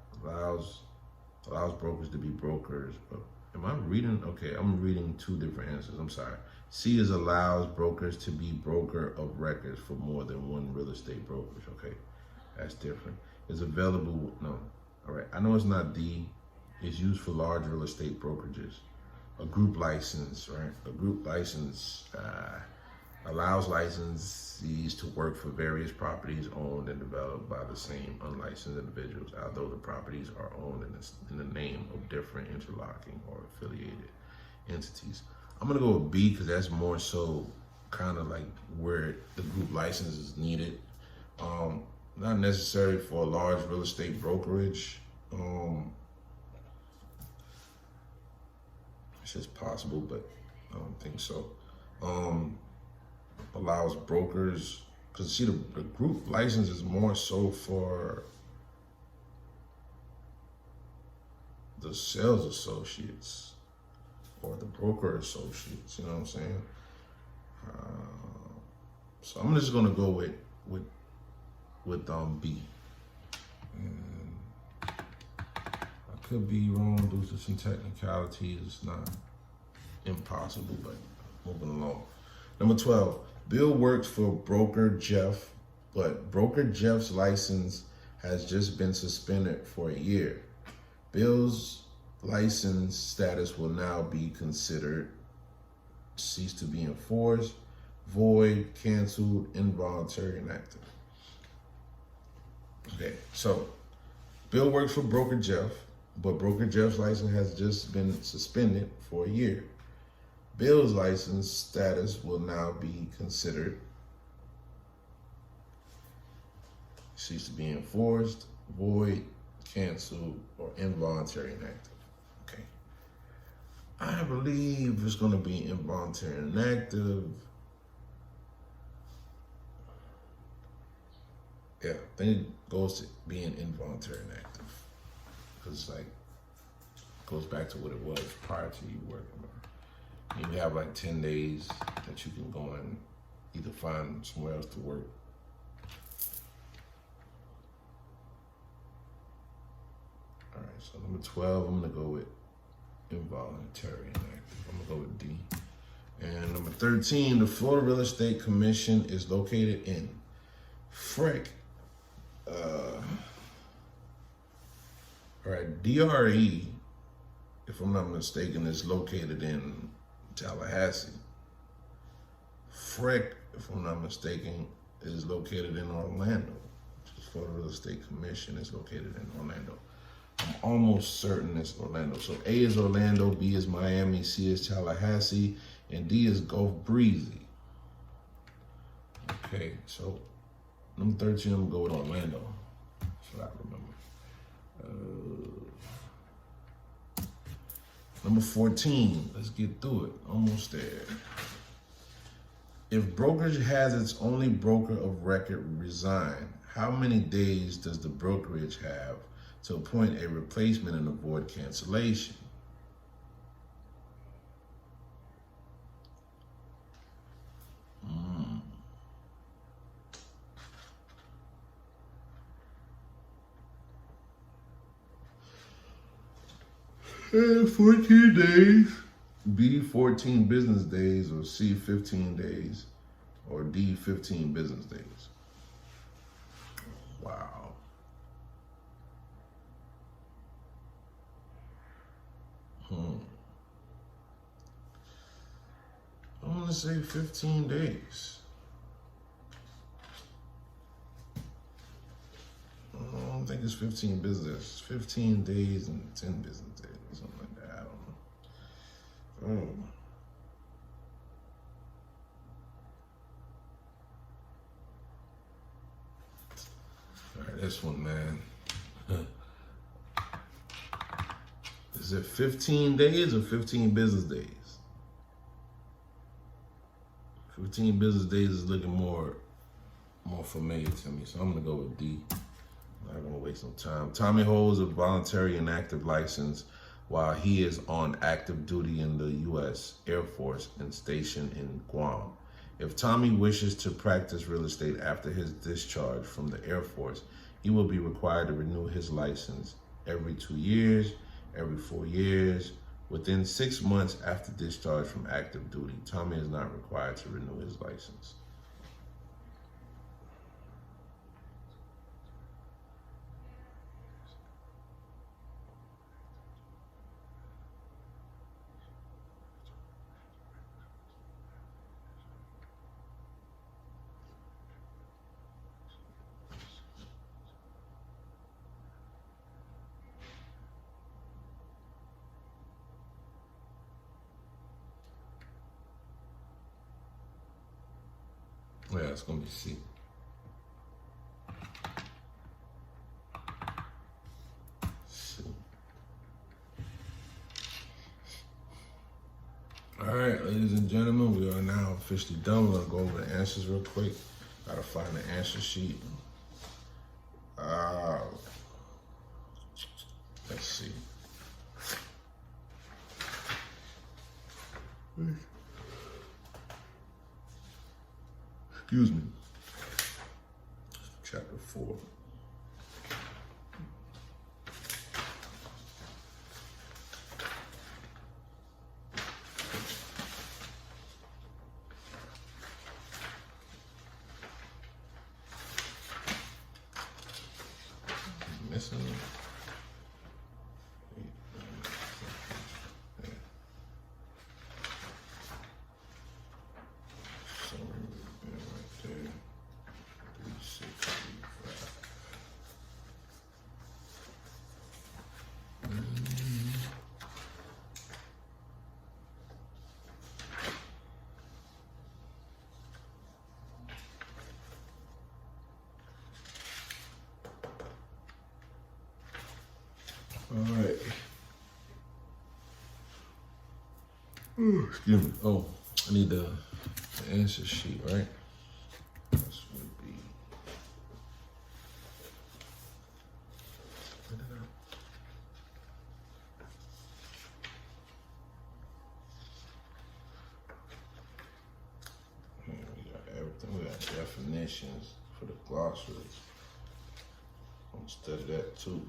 S2: Allows brokers to be brokers, but am I reading? Okay, I'm reading two different answers. I'm sorry. C is allows brokers to be broker of records for more than one real estate brokerage. Okay, that's different. Is available, no. All right, I know it's not D. It's used for large real estate brokerages. A group license, right? A group license allows licensees to work for various properties owned and developed by the same unlicensed individuals, although the properties are owned in the name of different interlocking or affiliated entities. I'm gonna go with B because that's more so kind of like where the group license is needed. Not necessary for a large real estate brokerage. It's just possible, but I don't think so. Allows brokers, because see, the group license is more so for the sales associates or the broker associates, you know what I'm saying? So I'm just gonna go with B. And I could be wrong due to some technicalities. It's not impossible, but moving along. Number 12, Bill works for broker Jeff, but broker Jeff's license has just been suspended for a year. Bill's license status will now be considered cease to be enforced, void, canceled, involuntary, inactive. Okay, so Bill works for broker Jeff, but broker Jeff's license has just been suspended for a year. Bill's license status will now be considered cease to be enforced, void, canceled, or involuntary inactive. Okay. I believe it's going to be involuntary inactive. Yeah, then it goes to being involuntary inactive. Because like, it goes back to what it was prior to you working. You have like 10 days that you can go and either find somewhere else to work. All right, so number 12, I'm gonna go with involuntary inactive. I'm gonna go with D. And number 13, the Florida Real Estate Commission is located in Frick. All right, DRE if I'm not mistaken, is located in Tallahassee. Freck, if I'm not mistaken, is located in Orlando. Florida Real Estate Commission is located in Orlando. I'm almost certain it's Orlando. So A is Orlando, B is Miami, C is Tallahassee, and D is Gulf Breezy. Okay, so number 13, I'm gonna go with Orlando. That's what I remember. Number 14, let's get through it. Almost there. If brokerage has its only broker of record resign, how many days does the brokerage have to appoint a replacement and avoid cancellation? Mm. 14 days. B, 14 business days, or C, 15 days, or D, 15 business days. Wow. I'm gonna say 15 days. I don't think it's 15 business. 15 days and 10 business days, or something like that. I don't know. All right, this one, man. Is it 15 days or 15 business days? 15 business days is looking more familiar to me, so I'm gonna go with D. I'm not gonna waste no time. Tommy holds a voluntary and active license while he is on active duty in the U.S. Air Force and stationed in Guam. If Tommy wishes to practice real estate after his discharge from the Air Force, he will be required to renew his license every 2 years, every 4 years. Within 6 months after discharge from active duty, Tommy is not required to renew his license. Yeah, it's gonna be C. C. All right, ladies and gentlemen, we are now officially done. We're gonna go over the answers real quick. Gotta find the answer sheet. Let's see. Excuse me. Chapter 4. Missing. All right. Ooh, excuse me. Oh, I need the answer sheet, right? This would be. We got everything. We got definitions for the glossaries. I'm gonna study that too.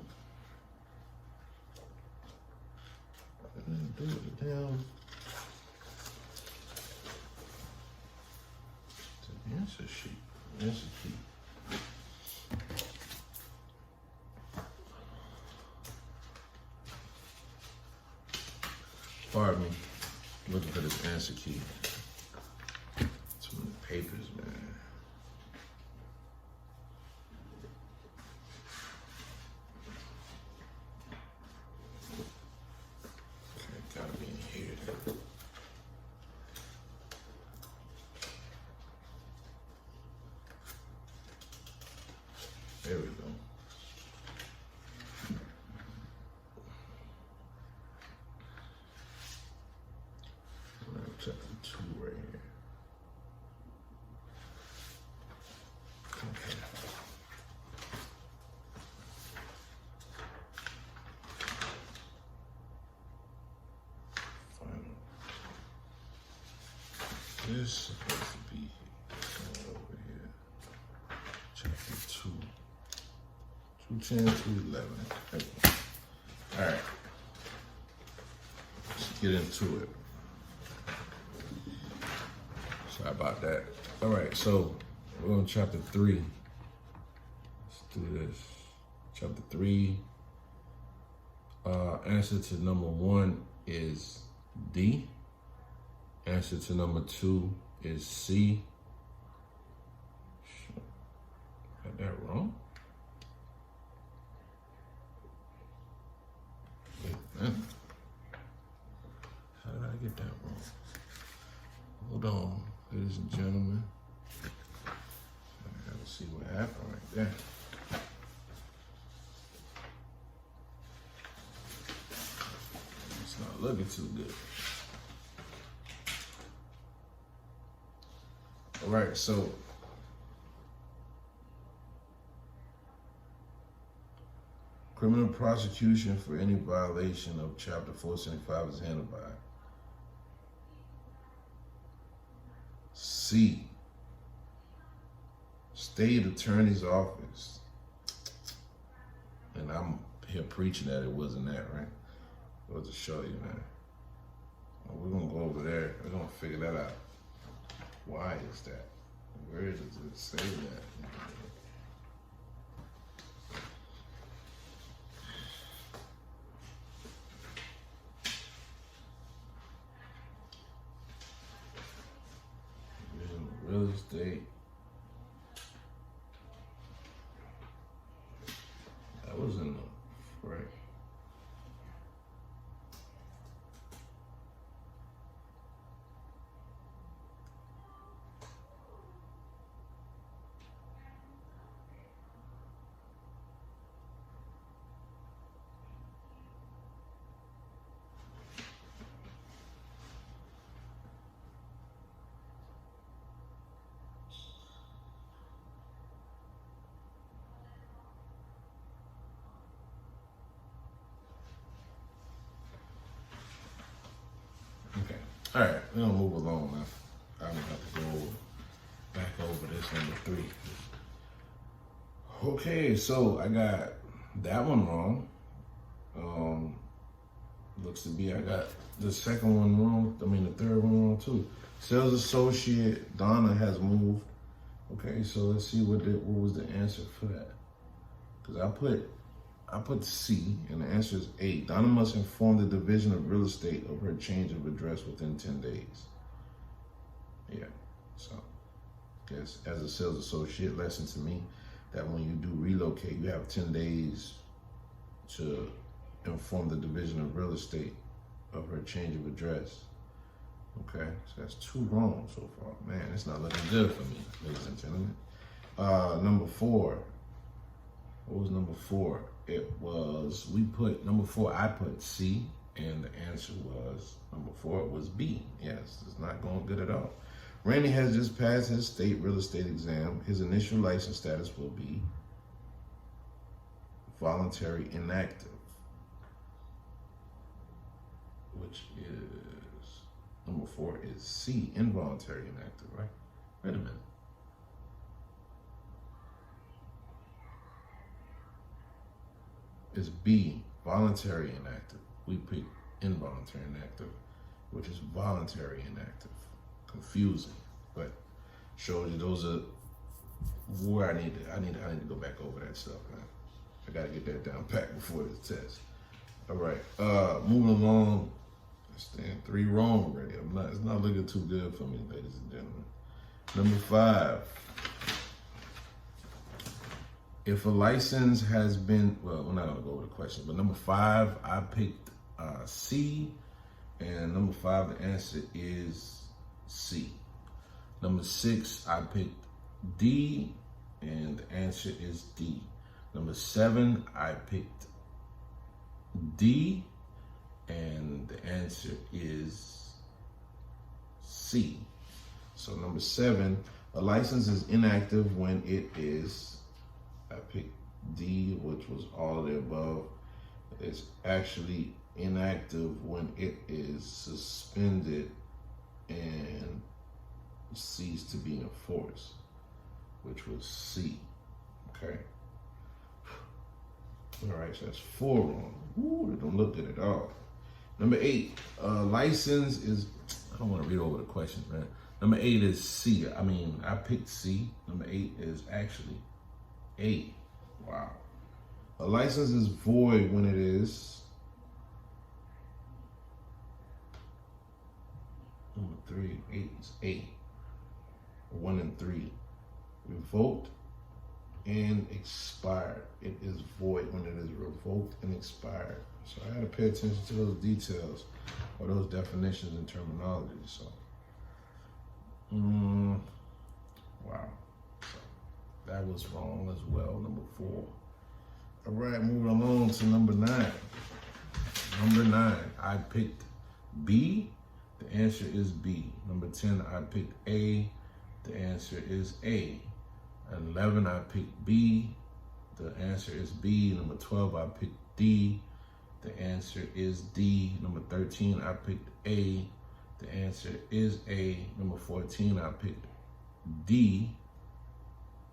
S2: And then do it down to the answer sheet. Answer key. bombard me looking for this answer key. Too many papers, man. Okay, gotta be in here. There we go. Chapter 2 right here. Okay. Final. This is supposed to be over here. Chapter 2. 210, 211. Okay. All right. Let's get into it. Sorry about that. All right, so we're on chapter 3. Let's do this. Chapter 3. Answer to number 1 is D. Answer to number 2 is C. Got that wrong? Wait, man. How did I get that wrong? Hold on, ladies and gentlemen. I gotta see what happened right there. It's not looking too good. All right, so criminal prosecution for any violation of Chapter 475 is handled by C, State Attorney's Office. And I'm here preaching that it wasn't that, right? I'll just show you, man. Well, we're gonna go over there. We're gonna figure that out. Why is that? Where does it say that? Real estate. That was in the right. Okay. All right, we're gonna move along now. I'm gonna have to go back over this number 3. Okay, so I got that one wrong. Looks to be I got the second one wrong. I mean the third one wrong too. Sales associate Donna has moved. Okay, so let's see what was the answer for that. Because I put C, and the answer is A. Donna must inform the Division of Real Estate of her change of address within 10 days. Yeah, so I guess as a sales associate, lesson to me that when you do relocate, you have 10 days to inform the Division of Real Estate of her change of address. Okay, so that's 2 wrong so far. Man, it's not looking good for me, ladies and gentlemen. Number 4. What was number 4? It was, number 4, I put C, and the answer was, number 4 was B. Yes, it's not going good at all. Randy has just passed his state real estate exam. His initial license status will be voluntary inactive, which is, number 4 is C, involuntary inactive, right? Wait a minute. Is B, voluntary inactive. We pick involuntary inactive, which is voluntary inactive. Confusing, but shows you those are where I need to go back over that stuff, man. I gotta get that down pat before the test. All right, moving along. Stand 3 wrong already. It's not looking too good for me, ladies and gentlemen. Number 5. If a license has been, well, we're not gonna go over the question, but number 5, I picked C, and number 5, the answer is C. Number 6, I picked D, and the answer is D. Number 7, I picked D, and the answer is C. So number 7, a license is inactive when it is, I picked D, which was all of the above. It's actually inactive when it is suspended and ceased to be enforced, which was C. Okay. All right, so that's 4 wrong. Ooh, they don't look good at all. Number 8, license is, I don't want to read over the questions, man. Number 8 is C. I picked C. Number 8 is actually A. Wow. A license is void when it is, number 3, 8 is A. 1 and 3. Revoked and expired. It is void when it is revoked and expired. So I had to pay attention to those details or those definitions and terminology. So, wow. So that was wrong as well. Number 4. All right, moving along to number 9. Number 9, I picked B. The answer is B. Number 10, I picked A. The answer is A. And 11, I picked B. The answer is B. Number 12, I picked D. The answer is D. Number 13, I picked A. The answer is A. Number 14, I picked D.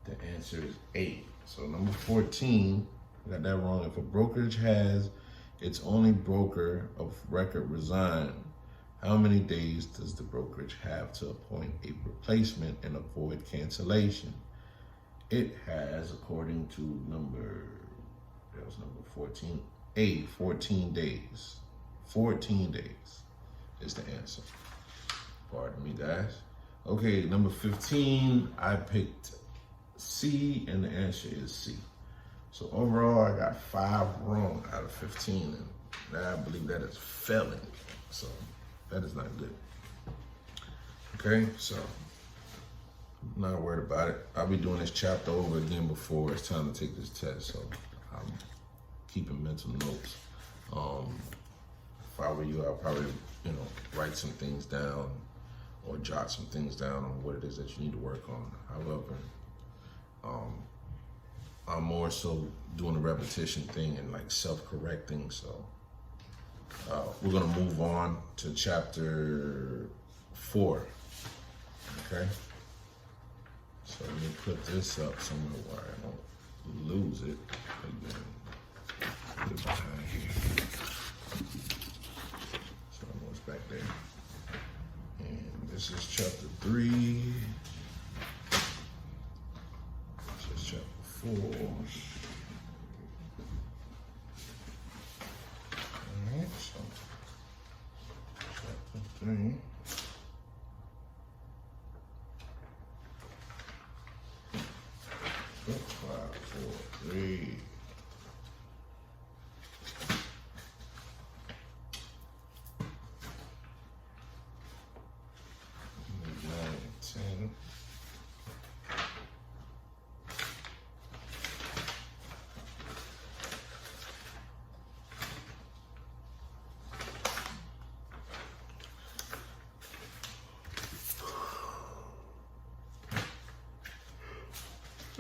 S2: The answer is A. So number 14, I got that wrong. If a brokerage has its only broker of record resign, how many days does the brokerage have to appoint a replacement and avoid cancellation? It has, according to number 14, 14 days. 14 days is the answer. Pardon me, guys. Okay, number 15, I picked C, and the answer is C. So overall, I got 5 wrong out of 15, and I believe that is felony. So that is not good. Okay, so I'm not worried about it. I'll be doing this chapter over again before it's time to take this test. So I'm keeping mental notes. If I were you, I'll probably, write some things down or jot some things down on what it is that you need to work on. However, I'm more so doing a repetition thing and like self-correcting. So we're gonna move on to chapter 4, okay? So let me put this up somewhere where I don't lose it again. Put it behind here. So I know it's back there. And this is chapter 3. This is chapter 4. Alright, so chapter 3. Five, four, 3. 9, 10.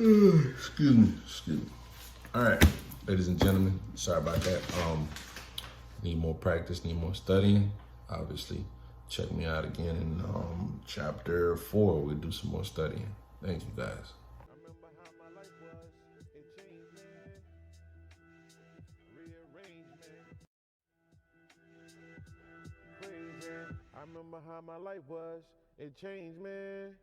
S2: Excuse me. All right, ladies and gentlemen, sorry about that. Need more practice, need more studying. Obviously, check me out again in chapter 4. We'll do some more studying. Thank you, guys.
S1: I remember how my life was. It changed, man. Rearranged, man. Crazy. I remember how my life was. It changed, man.